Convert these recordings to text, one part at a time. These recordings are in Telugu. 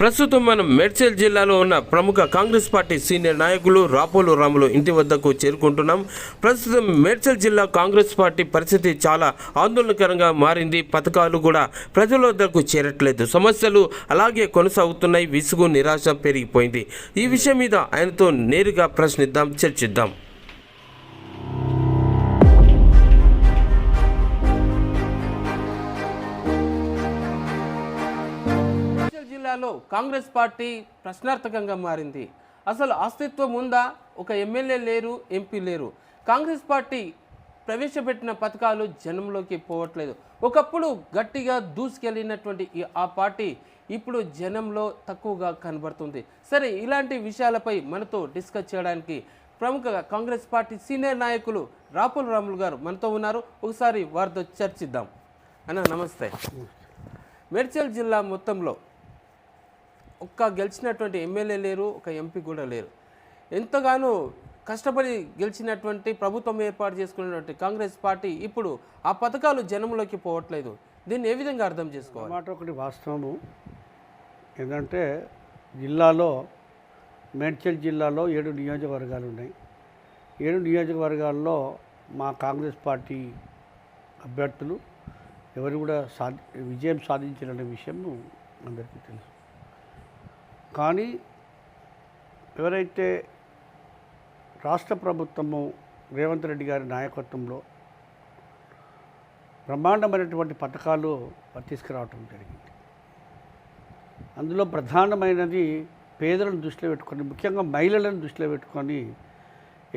ప్రస్తుతం మనం మేడ్చల్ జిల్లాలో ఉన్న ప్రముఖ కాంగ్రెస్ పార్టీ సీనియర్ నాయకులు రాపోలు రాములు ఇంటి వద్దకు చేరుకుంటున్నాం. ప్రస్తుతం మేడ్చల్ జిల్లా కాంగ్రెస్ పార్టీ పరిస్థితి చాలా ఆందోళనకరంగా మారింది. పథకాలు కూడా ప్రజల వద్దకు చేరట్లేదు. సమస్యలు అలాగే కొనసాగుతున్నాయి. విసుగు నిరాశ పెరిగిపోయింది. ఈ విషయం మీద ఆయనతో నేరుగా ప్రశ్నిద్దాం, చర్చిద్దాం. జిల్లాలో కాంగ్రెస్ పార్టీ ప్రశ్నార్థకంగా మారింది. అసలు అస్తిత్వం ఉందా? ఒక ఎమ్మెల్యే లేరు, ఎంపీ లేరు. కాంగ్రెస్ పార్టీ ప్రవేశపెట్టిన పథకాలు జనంలోకి పోవట్లేదు. ఒకప్పుడు గట్టిగా దూసుకెళ్ళినటువంటి ఆ పార్టీ ఇప్పుడు జనంలో తక్కువగా కనబడుతుంది. సరే, ఇలాంటి విషయాలపై మనతో డిస్కస్ చేయడానికి ప్రముఖ కాంగ్రెస్ పార్టీ సీనియర్ నాయకులు రాపోలు రాములు గారు మనతో ఉన్నారు. ఒకసారి వారితో చర్చిద్దాం. అన్న నమస్తే. మేడ్చల్ జిల్లా మొత్తంలో ఒక్క గెలిచినటువంటి ఎమ్మెల్యే లేరు, ఒక ఎంపీ కూడా లేరు. ఎంతగానో కష్టపడి గెలిచినటువంటి ప్రభుత్వం ఏర్పాటు చేసుకున్నటువంటి కాంగ్రెస్ పార్టీ ఇప్పుడు ఆ పథకాలు జనంలోకి పోవట్లేదు. దీన్ని ఏ విధంగా అర్థం చేసుకోవాలి? మాట ఒకటి వాస్తవము ఏంటంటే జిల్లాలో మేడ్చల్ జిల్లాలో 7 నియోజకవర్గాలు ఉన్నాయి. 7 నియోజకవర్గాల్లో మా కాంగ్రెస్ పార్టీ అభ్యర్థులు ఎవరు కూడా విజయం సాధించాలనే విషయం అందరికీ తెలుసు. కానీ ఎవరైతే రాష్ట్ర ప్రభుత్వము రేవంత్ రెడ్డి గారి నాయకత్వంలో బ్రహ్మాండమైనటువంటి పథకాలు తీసుకురావటం జరిగింది. అందులో ప్రధానమైనది పేదలను దృష్టిలో పెట్టుకొని, ముఖ్యంగా మహిళలను దృష్టిలో పెట్టుకొని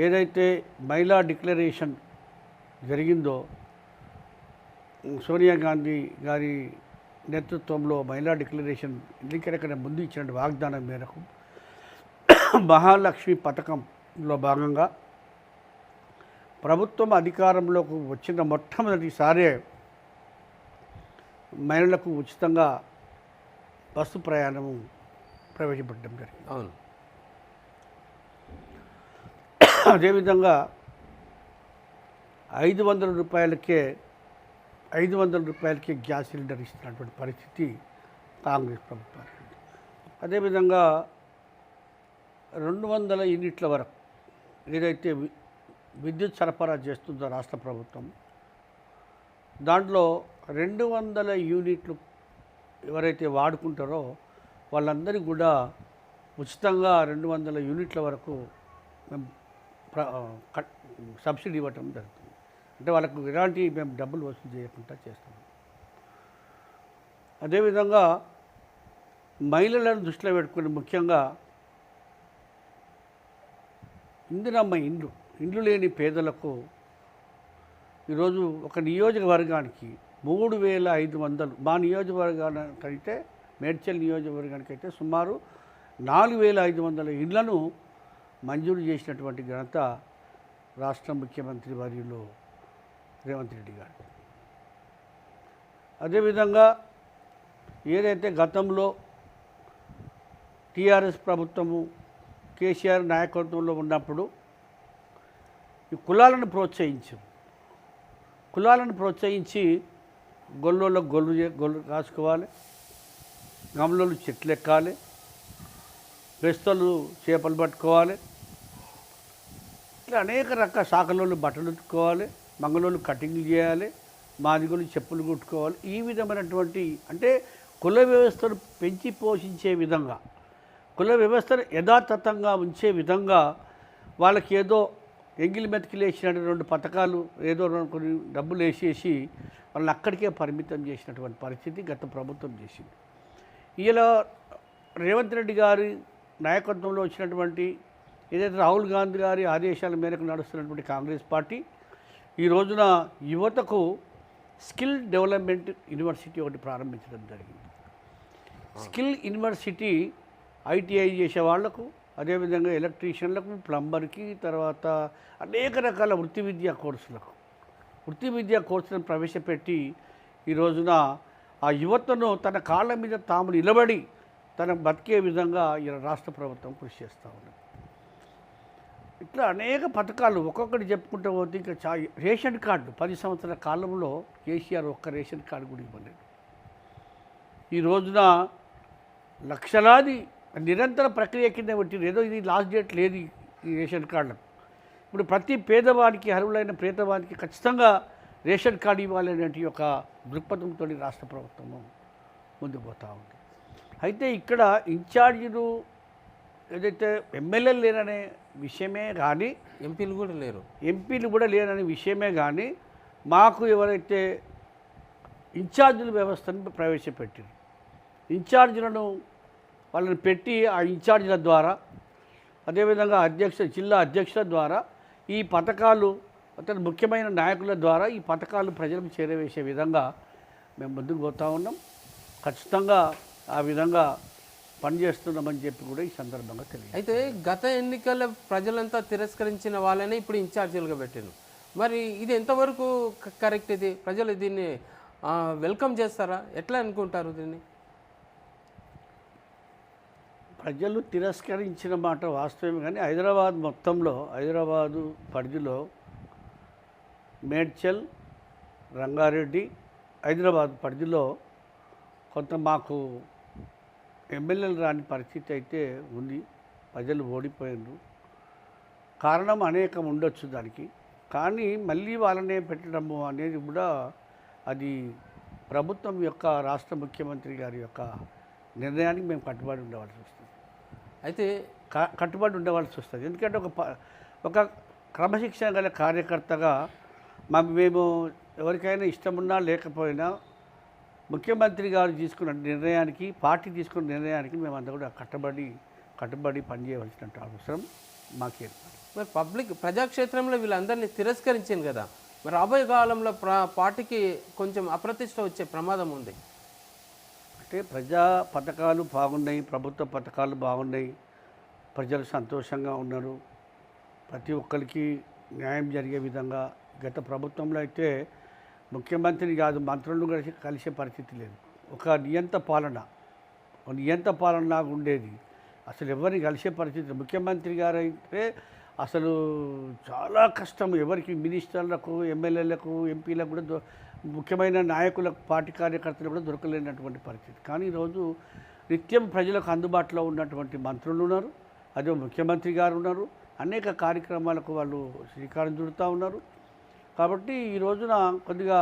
ఏదైతే మహిళా డిక్లరేషన్ జరిగిందో, సోనియా గాంధీ గారి నేతృత్వంలో మహిళా డిక్లరేషన్ ఎన్నికల ముందు ఇచ్చిన వాగ్దానం మేరకు మహాలక్ష్మి పథకంలో భాగంగా ప్రభుత్వం అధికారంలోకి వచ్చిన మొట్టమొదటిసారే మహిళలకు ఉచితంగా బస్సు ప్రయాణము ప్రవేశపెట్టడం జరిగింది. అవును. అదేవిధంగా 500 రూపాయలకే గ్యాస్ సిలిండర్ ఇస్తున్నటువంటి పరిస్థితి కాంగ్రెస్ ప్రభుత్వానికి. అదేవిధంగా 200 యూనిట్ల వరకు ఏదైతే విద్యుత్ సరఫరా చేస్తుందో రాష్ట్ర ప్రభుత్వం, దాంట్లో 200 యూనిట్లు ఎవరైతే వాడుకుంటారో వాళ్ళందరికీ కూడా ఉచితంగా 200 యూనిట్ల వరకు మేము సబ్సిడీ ఇవ్వటం జరుగుతుంది. అంటే వాళ్ళకు ఎలాంటి మేము డబ్బులు వసూలు చేయకుండా చేస్తాము. అదేవిధంగా మహిళలను దృష్టిలో పెట్టుకుని ముఖ్యంగా ఇందిరమ్మ ఇండ్లు లేని పేదలకు ఈరోజు ఒక నియోజకవర్గానికి 3,500, మా నియోజకవర్గానికైతే మేడ్చల్ నియోజకవర్గానికైతే సుమారు 4,500 ఇండ్లను మంజూరు చేసినటువంటి ఘనత రాష్ట్ర ముఖ్యమంత్రి వర్యులు రేవంత్ రెడ్డి గారు. అదేవిధంగా ఏదైతే గతంలో టీఆర్ఎస్ ప్రభుత్వము కేసీఆర్ నాయకత్వంలో ఉన్నప్పుడు ఈ కులాలను ప్రోత్సహించి గొల్లోళ్ళకు గొల్లు కాసుకోవాలి, గమలోళ్ళు చెట్లు ఎక్కాలి, బెస్తలు చేపలు పట్టుకోవాలి, ఇట్లా అనేక రకాల శాఖలోళ్ళు బట్టలు ఉతుక్కోవాలి, మంగళోళ్ళు కటింగ్లు చేయాలి, మాదిగోళ్ళు చెప్పులు కుట్టుకోవాలి. ఈ విధమైనటువంటి అంటే కుల వ్యవస్థను పెంచి పోషించే విధంగా, కుల వ్యవస్థను యథాతథంగా ఉంచే విధంగా వాళ్ళకి ఏదో ఎంగిలి మెతికిలు వేసినట్టు 2 పథకాలు ఏదో కొన్ని డబ్బులు వేసేసి వాళ్ళని అక్కడికే పరిమితం చేసినటువంటి పరిస్థితి గత ప్రభుత్వం చేసింది. ఇలా రేవంత్ రెడ్డి గారి నాయకత్వంలో వచ్చినటువంటి ఏదైతే రాహుల్ గాంధీ గారి ఆదేశాల మేరకు నడుస్తున్నటువంటి కాంగ్రెస్ పార్టీ ఈ రోజున యువతకు స్కిల్ డెవలప్మెంట్ యూనివర్సిటీ ఒకటి ప్రారంభించడం జరిగింది. స్కిల్ యూనివర్సిటీ ఐటీఐ చేసే వాళ్లకు, అదేవిధంగా ఎలక్ట్రీషియన్లకు, ప్లంబర్కి, తర్వాత అనేక రకాల వృత్తి విద్యా కోర్సులను ప్రవేశపెట్టి ఈ రోజున ఆ యువతను తన కాళ్ళ మీద తాము నిలబడి తన బతికే విధంగా ఈ రాష్ట్ర ప్రభుత్వం కృషి చేస్తూ ఉన్నది. ఇట్లా అనేక పథకాలు ఒక్కొక్కటి చెప్పుకుంటూ పోతే ఇంకా రేషన్ కార్డు 10 సంవత్సరాల కాలంలో కేసీఆర్ ఒక్క రేషన్ కార్డు కూడా ఇవ్వలేదు. ఈ రోజున లక్షలాది నిరంతర ప్రక్రియ కింద పెట్టింది. ఏదో ఇది లాస్ట్ డేట్ లేదు ఈ రేషన్ కార్డులకు. ఇప్పుడు ప్రతి పేదవాడికి, అర్హులైన పేదవాడికి ఖచ్చితంగా రేషన్ కార్డు ఇవ్వాలనే ఒక దృక్పథంతో రాష్ట్ర ప్రభుత్వము ముందుకు పోతూ ఉంది. అయితే ఇక్కడ ఇన్ఛార్జీలు ఏదైతే ఎమ్మెల్యేలు లేరనే విషయమే కానీ, ఎంపీలు కూడా లేరనే విషయమే కానీ, మాకు ఎవరైతే ఇన్ఛార్జీల వ్యవస్థను ప్రవేశపెట్టారు, ఇన్ఛార్జీలను వాళ్ళని పెట్టి ఆ ఇన్ఛార్జీల ద్వారా, అదేవిధంగా జిల్లా అధ్యక్షుల ద్వారా ఈ పథకాలు, అతని ముఖ్యమైన నాయకుల ద్వారా ఈ పథకాలు ప్రజలకు చేరవేసే విధంగా మేము ముందుకు పోతూ ఉన్నాం. ఖచ్చితంగా ఆ విధంగా పనిచేస్తున్నామని చెప్పి కూడా ఈ సందర్భంగా తెలియదు. అయితే గత ఎన్నికల ప్రజలంతా తిరస్కరించిన వాళ్ళనే ఇప్పుడు ఇన్ఛార్జీలుగా పెట్టారు. మరి ఇది ఎంతవరకు కరెక్ట్? ఇది ప్రజలు దీన్ని వెల్కమ్ చేస్తారా? ఎట్లా అనుకుంటారు దీన్ని? ప్రజలు తిరస్కరించిన మాట వాస్తవమే, కానీ హైదరాబాద్ మొత్తంలో, హైదరాబాదు పరిధిలో మేడ్చల్, రంగారెడ్డి, హైదరాబాద్ పరిధిలో కొంత మాకు ఎమ్మెల్యేలు రాని పరిస్థితి అయితే ఉంది. ప్రజలు ఓడిపోయారు. కారణం అనేకం ఉండొచ్చు దానికి, కానీ మళ్ళీ వాళ్ళనే పెట్టడము అనేది కూడా అది ప్రభుత్వం యొక్క, రాష్ట్ర ముఖ్యమంత్రి గారి యొక్క నిర్ణయానికి మేము కట్టుబడి ఉండవలసి వస్తుంది. అయితే కట్టుబడి ఉండవలసి వస్తుంది. ఎందుకంటే ఒక క్రమశిక్షణ గల కార్యకర్తగా మేము ఎవరికైనా ఇష్టమున్నా లేకపోయినా ముఖ్యమంత్రి గారు తీసుకున్న నిర్ణయానికి, పార్టీ తీసుకున్న నిర్ణయానికి మేమంతా కూడా కట్టుబడి పనిచేయవలసిన అవసరం మాకే. మరి ప్రజాక్షేత్రంలో వీళ్ళందరినీ తిరస్కరించింది కదా, మరి రాబోయే కాలంలో పార్టీకి కొంచెం అప్రతిష్ట వచ్చే ప్రమాదం ఉంది. అంటే ప్రజా పథకాలు బాగున్నాయి, ప్రభుత్వ పథకాలు బాగున్నాయి, ప్రజలు సంతోషంగా ఉన్నారు, ప్రతి ఒక్కరికి న్యాయం జరిగే విధంగా. గత ప్రభుత్వంలో అయితే ముఖ్యమంత్రిని కాదు, మంత్రులను కలిసే పరిస్థితి లేదు. ఒక నియంత పాలన ఉండేది. అసలు ఎవరిని కలిసే పరిస్థితి. ముఖ్యమంత్రి గారు అయితే అసలు చాలా కష్టం. ఎవరికి, మినిస్టర్లకు, ఎమ్మెల్యేలకు, ఎంపీలకు కూడా, ముఖ్యమైన నాయకులకు, పార్టీ కార్యకర్తలు కూడా దొరకలేనటువంటి పరిస్థితి. కానీ ఈరోజు నిత్యం ప్రజలకు అందుబాటులో ఉన్నటువంటి మంత్రులు ఉన్నారు, అదే ముఖ్యమంత్రి గారు ఉన్నారు. అనేక కార్యక్రమాలకు వాళ్ళు శ్రీకారం చుడుతూ ఉన్నారు. కాబట్టి ఈ రోజున కొద్దిగా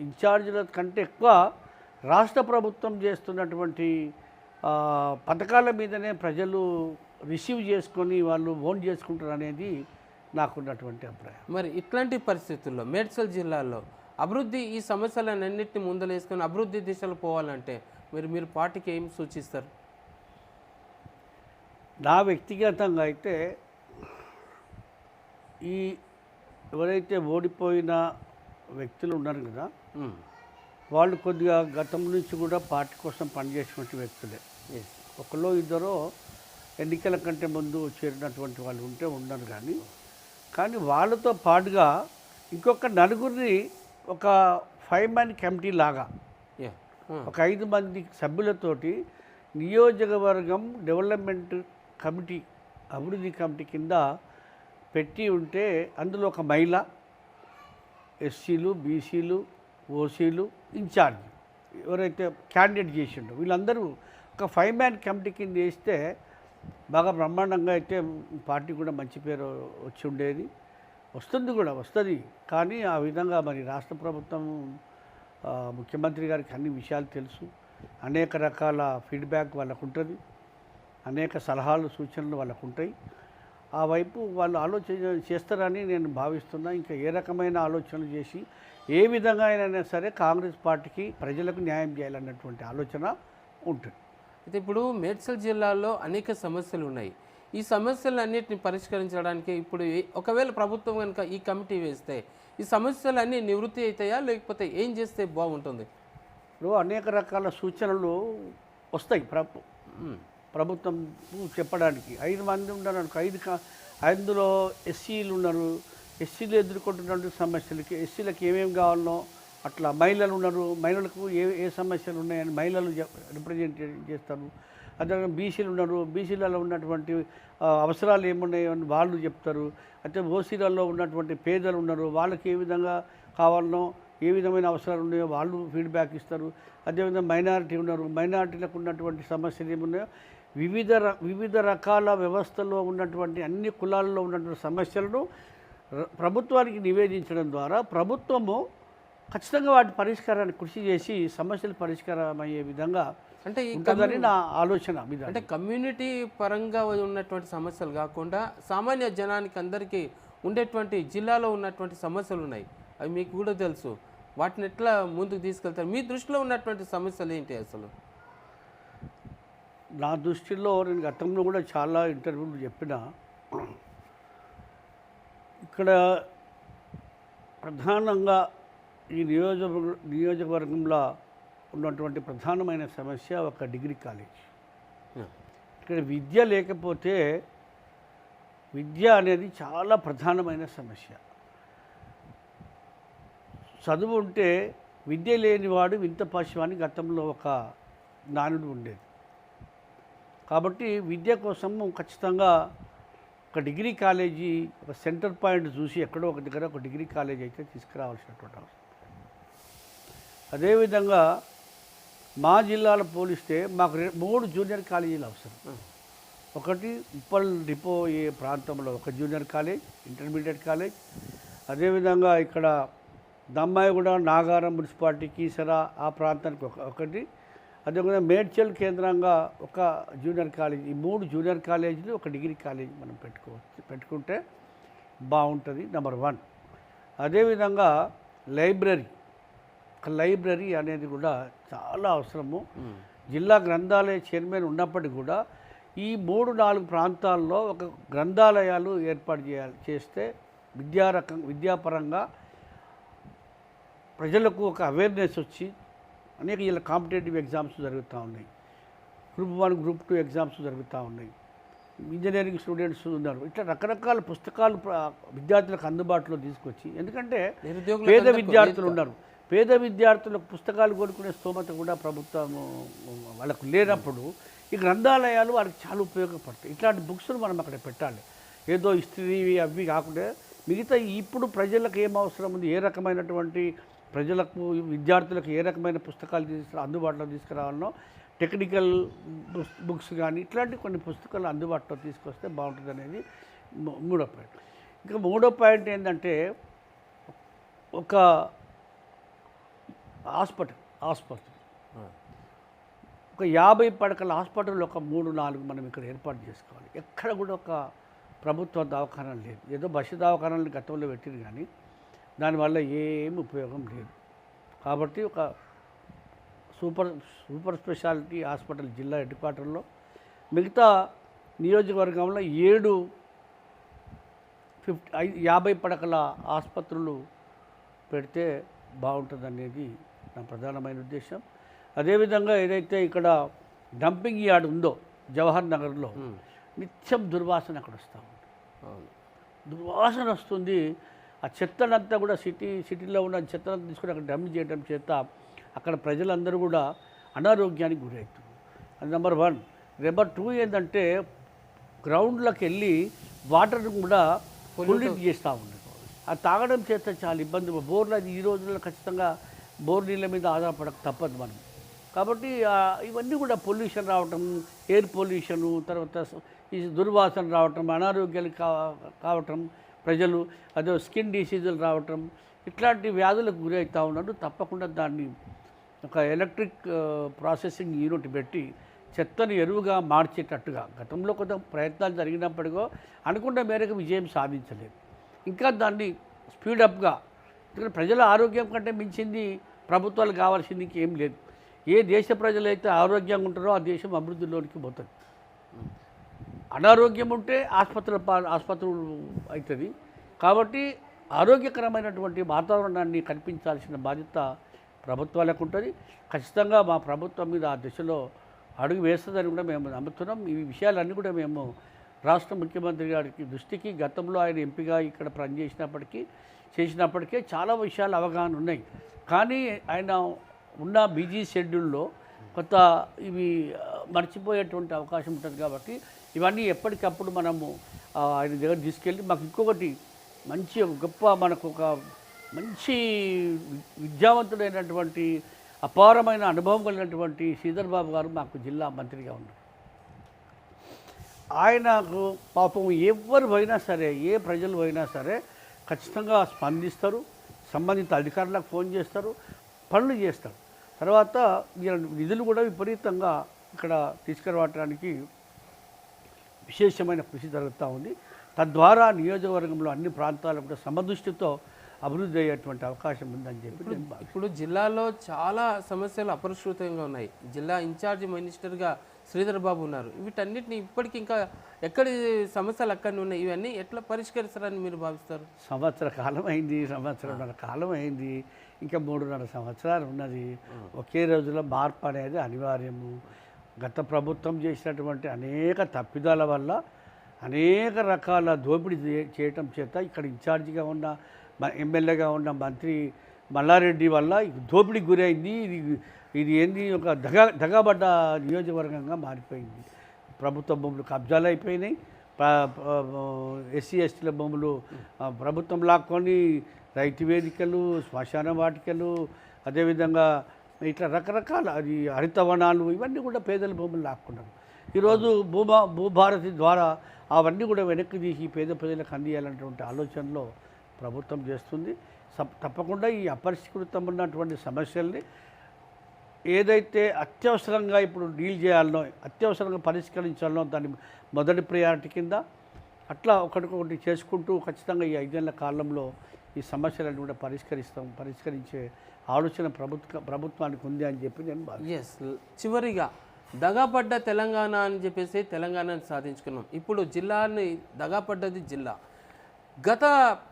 ఇన్ఛార్జీల కంటే ఎక్కువ రాష్ట్ర ప్రభుత్వం చేస్తున్నటువంటి పథకాల మీదనే ప్రజలు రిసీవ్ చేసుకొని వాళ్ళు ఓన్ చేసుకుంటారు అనేది నాకున్నటువంటి అభిప్రాయం. మరి ఇట్లాంటి పరిస్థితుల్లో మేడ్చల్ జిల్లాలో అభివృద్ధి, ఈ సమస్యలన్నింటినీ ముందలేసుకొని అభివృద్ధి దిశలో పోవాలంటే మీరు పార్టీకి ఏం సూచిస్తారు? నా వ్యక్తిగతంగా అయితే ఈ ఎవరైతే ఓడిపోయిన వ్యక్తులు ఉన్నారు కదా, వాళ్ళు కొద్దిగా గతం నుంచి కూడా పార్టీ కోసం పనిచేసినటువంటి వ్యక్తులే. ఒకలో ఇద్దరో ఎన్నికల కంటే ముందు చేరినటువంటి వాళ్ళు ఉన్నారు. కానీ వాళ్ళతో పాటుగా ఇంకొక నలుగురిని ఒక 5 man కమిటీ లాగా, ఒక 5 మంది సభ్యులతోటి నియోజకవర్గం డెవలప్మెంట్ కమిటీ, అభివృద్ధి కమిటీ కింద పెట్టి ఉంటే, అందులో ఒక మహిళ, ఎస్సీలు, బీసీలు, ఓసీలు, ఇన్ఛార్జ్ ఎవరైతే క్యాండిడేట్ చేసిండో వీళ్ళందరూ ఒక 5 man కమిటీ కింద వేస్తే బాగా బ్రహ్మాండంగా అయితే పార్టీ కూడా మంచి పేరు వచ్చి ఉండేది. వస్తుంది. కానీ ఆ విధంగా మరి రాష్ట్ర ప్రభుత్వం, ముఖ్యమంత్రి గారికి అన్ని విషయాలు తెలుసు, అనేక రకాల ఫీడ్బ్యాక్ వాళ్ళకు ఉంటుంది, అనేక సలహాలు, సూచనలు వాళ్ళకు ఉంటాయి. ఆ వైపు వాళ్ళు ఆలోచన చేస్తారని నేను భావిస్తున్నా. ఇంకా ఏ రకమైన ఆలోచనలు చేసి ఏ విధంగా అయినా సరే కాంగ్రెస్ పార్టీకి, ప్రజలకు న్యాయం చేయాలన్నటువంటి ఆలోచన ఉంటుంది. అయితే ఇప్పుడు మేడ్చల్ జిల్లాలో అనేక సమస్యలు ఉన్నాయి. ఈ సమస్యలన్నింటిని పరిష్కరించడానికి ఇప్పుడు ఒకవేళ ప్రభుత్వం కనుక ఈ కమిటీ వేస్తే ఈ సమస్యలన్నీ నివృత్తి అవుతాయా, లేకపోతే ఏం చేస్తే బాగుంటుంది? ఇప్పుడు అనేక రకాల సూచనలు వస్తాయి ప్రభుత్వం చెప్పడానికి. 5 మంది ఉన్నారు అనుకో, అందులో ఎస్సీలు ఉన్నారు, ఎస్సీలు ఎదుర్కొంటున్నటువంటి సమస్యలకి, ఎస్సీలకు ఏమేమి కావాలనో అట్లా మహిళలు ఉన్నారు, మహిళలకు ఏ సమస్యలు ఉన్నాయని మహిళలు రిప్రజెంట్ చేస్తారు. అదే బీసీలు ఉన్నారు, బీసీలలో ఉన్నటువంటి అవసరాలు ఏమున్నాయో అని వాళ్ళు చెప్తారు. అయితే ఓసీలలో ఉన్నటువంటి పేదలు ఉన్నారు, వాళ్ళకి ఏ విధంగా కావాలనో ఏ విధమైన అవసరాలు ఉన్నాయో వాళ్ళు ఫీడ్బ్యాక్ ఇస్తారు. అదేవిధంగా మైనారిటీ ఉన్నారు, మైనారిటీలకు ఉన్నటువంటి సమస్యలు ఏమున్నాయో వివిధ రకాల వ్యవస్థలో ఉన్నటువంటి అన్ని కులాల్లో ఉన్నటువంటి సమస్యలను ప్రభుత్వానికి నివేదించడం ద్వారా ప్రభుత్వము ఖచ్చితంగా వాటి పరిష్కారాన్ని కృషి చేసి సమస్యలు పరిష్కారం అయ్యే విధంగా అంటే ఉంటుందని నా ఆలోచన విధానం. అంటే కమ్యూనిటీ పరంగా ఉన్నటువంటి సమస్యలు కాకుండా సామాన్య జనానికి అందరికీ ఉండేటువంటి జిల్లాలో ఉన్నటువంటి సమస్యలు ఉన్నాయి, అవి మీకు కూడా తెలుసు. వాటిని ఎట్లా ముందుకు తీసుకెళ్తారు? మీ దృష్టిలో ఉన్నటువంటి సమస్యలు ఏంటి అసలు? నా దృష్టిలో నేను గతంలో కూడా చాలా ఇంటర్వ్యూలు చెప్పిన, ఇక్కడ ప్రధానంగా ఈ నియోజకవర్గంలో ఉన్నటువంటి ప్రధానమైన సమస్య ఒక డిగ్రీ కాలేజ్. ఇక్కడ విద్య లేకపోతే విద్య అనేది చాలా ప్రధానమైన సమస్య. చదువు ఉంటే విద్య లేనివాడు వింత పశువు గతంలో ఒక నానుడు ఉండేది. కాబట్టి విద్య కోసము ఖచ్చితంగా ఒక డిగ్రీ కాలేజీ, ఒక సెంటర్ పాయింట్ చూసి ఎక్కడో ఒక దగ్గర ఒక డిగ్రీ కాలేజీ అయితే తీసుకురావాల్సినటువంటి అవసరం. అదేవిధంగా మా జిల్లాలో పోలిస్తే మాకు 3 జూనియర్ కాలేజీలు అవసరం. ఒకటి ఉప్పల్ డిపో ఏ ప్రాంతంలో ఒక జూనియర్ కాలేజ్, ఇంటర్మీడియట్ కాలేజ్. అదేవిధంగా ఇక్కడ దమ్మాయిగూడ, నాగారం మున్సిపాలిటీ, కీసరా ఆ ప్రాంతానికి ఒకటి. అదేవిధంగా మేడ్చల్ కేంద్రంగా ఒక జూనియర్ కాలేజ్. ఈ 3 జూనియర్ కాలేజీలు, ఒక డిగ్రీ కాలేజ్ మనం పెట్టుకుంటే బాగుంటుంది. నెంబర్ 1. అదేవిధంగా లైబ్రరీ అనేది కూడా చాలా అవసరము. జిల్లా గ్రంథాలయ చైర్మన్ ఉన్నప్పటికీ కూడా ఈ 3-4 ప్రాంతాల్లో ఒక గ్రంథాలయాలు ఏర్పాటు చేస్తే విద్యాపరంగా ప్రజలకు ఒక అవేర్నెస్ వచ్చి, అనేక ఇలా కాంపిటేటివ్ ఎగ్జామ్స్ జరుగుతూ ఉన్నాయి, గ్రూప్ 1, గ్రూప్ 2 ఎగ్జామ్స్ జరుగుతూ ఉన్నాయి, ఇంజనీరింగ్ స్టూడెంట్స్ ఉన్నారు. ఇట్లా రకరకాల పుస్తకాలు విద్యార్థులకు అందుబాటులో తీసుకొచ్చి, ఎందుకంటే పేద విద్యార్థులు ఉన్నారు, పేద విద్యార్థులకు పుస్తకాలు కొనుక్కునే స్తోమత కూడా ప్రభుత్వం వాళ్ళకు లేనప్పుడు ఈ గ్రంథాలయాలు వారికి చాలా ఉపయోగపడతాయి. ఇట్లాంటి బుక్స్ను మనం అక్కడ పెట్టాలి. ఏదో ఇస్త్రీ అవి కాకుండా మిగతా ఇప్పుడు ప్రజలకు ఏం అవసరం ఉంది, ఏ రకమైనటువంటి ప్రజలకు విద్యార్థులకు ఏ రకమైన పుస్తకాలు అందుబాటులో తీసుకురావాలనో, టెక్నికల్ బుక్స్ కానీ ఇట్లాంటి కొన్ని పుస్తకాలు అందుబాటులో తీసుకొస్తే బాగుంటుంది అనేది 3వ పాయింట్. ఇంకా 3వ పాయింట్ ఏంటంటే ఒక ఆసుపత్రి ఒక 50 పడకల హాస్పిటల్ ఒక 3-4 మనం ఇక్కడ ఏర్పాటు చేసుకోవాలి. ఎక్కడ కూడా ఒక ప్రభుత్వ దవాఖానాలు లేదు. ఏదో బస్సు దవాఖానాలు గతంలో పెట్టింది కానీ దానివల్ల ఏం ఉపయోగం లేదు. కాబట్టి ఒక సూపర్ స్పెషాలిటీ హాస్పిటల్ జిల్లా హెడ్ క్వార్టర్లో, మిగతా నియోజకవర్గంలో 50 పడకల ఆసుపత్రులు పెడితే బాగుంటుంది అనేది నా ప్రధానమైన ఉద్దేశం. అదేవిధంగా ఏదైతే ఇక్కడ డంపింగ్ యార్డ్ ఉందో జవహర్ నగర్లో, నిత్యం దుర్వాసన అక్కడ వస్తూ ఉంది. దుర్వాసన వస్తుంది. ఆ చెత్తనంతా కూడా సిటీలో ఉన్న చెత్తనంతా తీసుకుని అక్కడ డంప్ చేయడం చేత అక్కడ ప్రజలందరూ కూడా అనారోగ్యానికి గురవుతుంది. అది నెంబర్ 1. నెంబర్ 2 ఏంటంటే గ్రౌండ్లోకి వెళ్ళి వాటర్ని కూడా పొల్యూట్ చేస్తూ ఉంది. అది తాగడం చేత చాలా ఇబ్బంది. బోర్లు అది ఈ రోజుల్లో ఖచ్చితంగా బోర్ నీళ్ళ మీద ఆధారపడక తప్పదు మనం. కాబట్టి ఇవన్నీ కూడా పొల్యూషన్ రావటం, ఎయిర్ పొల్యూషను, తర్వాత ఈ దుర్వాసన రావటం, అనారోగ్యాలు కావటం, ప్రజలు అదే స్కిన్ డిసీజులు రావటం, ఇట్లాంటి వ్యాధులకు గురవుతూ ఉన్నారు. తప్పకుండా దాన్ని ఒక ఎలక్ట్రిక్ ప్రాసెసింగ్ యూనిట్ పెట్టి చెత్తను ఎరువుగా మార్చేటట్టుగా గతంలో కొంత ప్రయత్నాలు జరిగినప్పటికో అనుకున్న మేరకు విజయం సాధించలేదు. ఇంకా దాన్ని స్పీడప్గా, ఎందుకంటే ప్రజల ఆరోగ్యం కంటే మించింది ప్రభుత్వాలు కావాల్సింది ఇంకేం లేదు. ఏ దేశ ప్రజలైతే ఆరోగ్యంగా ఉంటారో ఆ దేశం అభివృద్ధిలోనికి పోతుంది. అనారోగ్యం ఉంటే ఆసుపత్రులు అవుతుంది. కాబట్టి ఆరోగ్యకరమైనటువంటి వాతావరణాన్ని కల్పించాల్సిన బాధ్యత ప్రభుత్వాలకు ఉంటుంది. ఖచ్చితంగా మా ప్రభుత్వం మీద ఆ దిశలో అడుగు వేస్తుందని కూడా మేము నమ్ముతున్నాం. ఈ విషయాలన్నీ కూడా మేము రాష్ట్ర ముఖ్యమంత్రి గారికి దృష్టికి, గతంలో ఆయన ఎంపీగా ఇక్కడ చేసినప్పటికే చాలా విషయాలు అవగాహన ఉన్నాయి. కానీ ఆయన ఉన్న బిజీ షెడ్యూల్లో కొంత ఇవి మర్చిపోయేటువంటి అవకాశం ఉంటుంది. కాబట్టి ఇవన్నీ ఎప్పటికప్పుడు మనము ఆయన దగ్గర తీసుకెళ్ళి, మాకు ఇంకొకటి మంచి గొప్ప మనకు ఒక మంచి విద్యావంతుడైనటువంటి అపారమైన అనుభవం కలిగినటువంటి శ్రీధర్ బాబు గారు మాకు జిల్లా మంత్రిగా ఉన్నారు. ఆయనకు పాపం ఎవరు పోయినా సరే, ఏ ప్రజలు పోయినా సరే ఖచ్చితంగా స్పందిస్తారు, సంబంధిత అధికారులకు ఫోన్ చేస్తారు, పనులు చేస్తారు. తర్వాత నిధులు కూడా విపరీతంగా ఇక్కడ తీసుకురావడానికి విశేషమైన కృషి జరుగుతూ ఉంది. తద్వారా నియోజకవర్గంలో అన్ని ప్రాంతాలు కూడా సమదృష్టితో అభివృద్ధి అయ్యేటువంటి అవకాశం ఉందని చెప్పి నేను భావిస్తున్నాను. ఇప్పుడు జిల్లాలో చాలా సమస్యలు అపరిష్కృతంగా ఉన్నాయి. జిల్లా ఇన్ఛార్జి మినిస్టర్గా శ్రీధర్ బాబు ఉన్నారు. వీటన్నిటిని ఇప్పటికి ఇంకా ఎక్కడి సమస్యలు అక్కడనే ఉన్నాయి. ఇవన్నీ ఎట్లా పరిష్కరిస్తారని మీరు భావిస్తారు? సంవత్సర కాలం అయింది, సంవత్సరంన్నర కాలం అయింది, ఇంకా 3.5 సంవత్సరాలు ఉన్నది. ఒకే రోజులో మార్పు అనేది అనివార్యము. గత ప్రభుత్వం చేసినటువంటి అనేక తప్పిదాల వల్ల అనేక రకాల దోపిడీ చేయటం చేత ఇక్కడ ఇన్ఛార్జిగా ఉన్న ఎమ్మెల్యేగా ఉన్న మంత్రి మల్లారెడ్డి వల్ల దోపిడీకి గురైంది. ఇది ఏంది ఒక దగాబడ్డ నియోజకవర్గంగా మారిపోయింది. ప్రభుత్వ భూములు కబ్జాలు అయిపోయినాయి. ఎస్సీ ఎస్టీల భూములు ప్రభుత్వం లాక్కొని రైతు వేదికలు, శ్మశాన వాటికలు, అదేవిధంగా ఇట్లా రకరకాల అది హరితవనాలు ఇవన్నీ కూడా పేదల భూములు లాక్కున్నారు. ఈరోజు భూభారతి ద్వారా అవన్నీ కూడా వెనక్కి తీసి పేద ప్రజలకు అందియాలన్నటువంటి ఆలోచనలో ప్రభుత్వం చేస్తుంది. తప్పకుండా ఈ అపరిష్కృతం ఉన్నటువంటి సమస్యల్ని ఏదైతే అత్యవసరంగా ఇప్పుడు డీల్ చేయాలనో, అత్యవసరంగా పరిష్కరించాలనో దాని మొదటి ప్రయారిటీ కింద అట్లా ఒకటికొకటి చేసుకుంటూ ఖచ్చితంగా ఈ 5 ఏళ్ల కాలంలో ఈ సమస్యలను కూడా పరిష్కరించే ఆలోచన ప్రభుత్వానికి ఉంది అని చెప్పి నేను భావిస్తున్నాను. చివరిగా దగాపడ్డ తెలంగాణ అని చెప్పేసి తెలంగాణను సాధించుకున్నాం. ఇప్పుడు జిల్లాని దగాపడ్డది జిల్లా. గత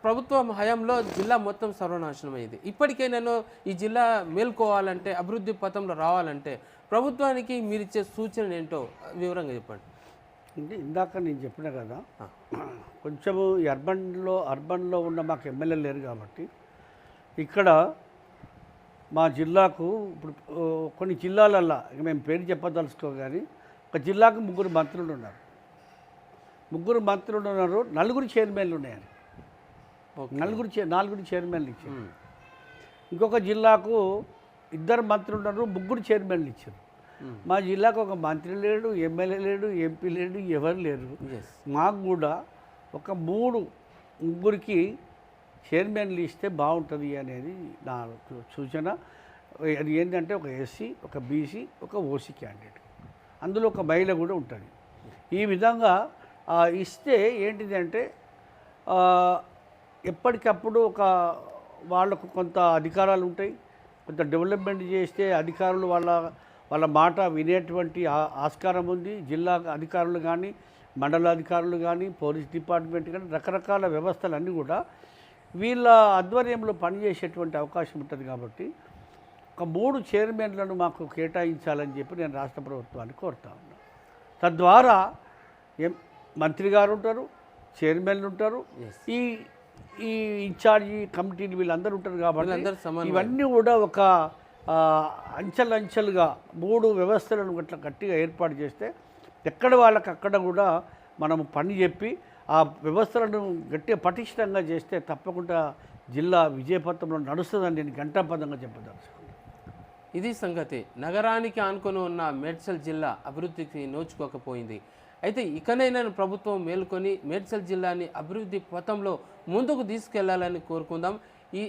ప్రభుత్వం హయాంలో జిల్లా మొత్తం సర్వనాశనం అయింది. ఇప్పటికైనా ఈ జిల్లా మేల్కోవాలంటే, అభివృద్ధి పథంలో రావాలంటే ప్రభుత్వానికి మీరు ఇచ్చే సూచనలు ఏంటో వివరంగా చెప్పండి. అంటే ఇందాక నేను చెప్పిన కదా, కొంచెము అర్బన్లో ఉన్న మాకు ఎమ్మెల్యే లేరు కాబట్టి ఇక్కడ మా జిల్లాకు ఇప్పుడు కొన్ని జిల్లాలల్లో మేము పేరు చెప్పదలుచుకో కానీ ఒక జిల్లాకు 3 మంత్రులు ఉన్నారు. 3 మంత్రులు ఉన్నారు, 4 చైర్మన్లు ఉన్నాయని. 4 చైర్మన్లు ఇచ్చారు. ఇంకొక జిల్లాకు 2 మంత్రులు ఉన్నారు, 3 చైర్మన్లు ఇచ్చారు. మా జిల్లాకు ఒక మంత్రి లేడు, ఎమ్మెల్యే లేడు, ఎంపీ లేడు, ఎవరు లేరు. మాకు కూడా ఒక 3 చైర్మన్లు ఇస్తే బాగుంటుంది అనేది నా సూచన. అది ఏంటంటే ఒక ఎస్సీ, ఒక బీసీ, ఒక ఓసీ క్యాండిడేట్, అందులో ఒక మహిళ కూడా ఉంటుంది. ఈ విధంగా ఇస్తే ఏంటిదంటే ఎప్పటికప్పుడు వాళ్ళకు కొంత అధికారాలు ఉంటాయి. కొంత డెవలప్మెంట్ చేస్తే అధికారులు వాళ్ళ మాట వినేటువంటి ఆస్కారం ఉంది. జిల్లా అధికారులు కానీ, మండల అధికారులు కానీ, పోలీస్ డిపార్ట్మెంట్ కానీ, రకరకాల వ్యవస్థలన్నీ కూడా వీళ్ళ ఆధ్వర్యంలో పనిచేసేటువంటి అవకాశం ఉంటుంది. కాబట్టి ఒక 3 చైర్మన్లను మాకు కేటాయించాలని చెప్పి నేను రాష్ట్ర ప్రభుత్వాన్ని కోరుతా ఉన్నాను. తద్వారా మంత్రి గారు ఉంటారు, చైర్మన్లు ఉంటారు, ఈ ఇన్ఛార్జి కమిటీలు వీళ్ళందరూ ఉంటారు. కాబట్టి ఇవన్నీ కూడా ఒక అంచెలుగా 3 వ్యవస్థలను అట్లా గట్టిగా ఏర్పాటు చేస్తే ఎక్కడ వాళ్ళకి అక్కడ కూడా మనము పని చెప్పి ఆ వ్యవస్థలను గట్టిగా పటిష్టంగా చేస్తే తప్పకుండా జిల్లా విజయపథంలో నడుస్తుందని నేను ఘంటాపథంగా చెప్పదలుచుకున్నాను. ఇది సంగతి. నగరానికి ఆనుకొని ఉన్న మేడ్చల్ జిల్లా అభివృద్ధికి నోచుకోకపోయింది. అయితే ఇకనైనా ప్రభుత్వం మేల్కొని మేడ్చల్ జిల్లాని అభివృద్ధి పథంలో ముందుకు తీసుకెళ్లాలని కోరుకుందాం. ఈ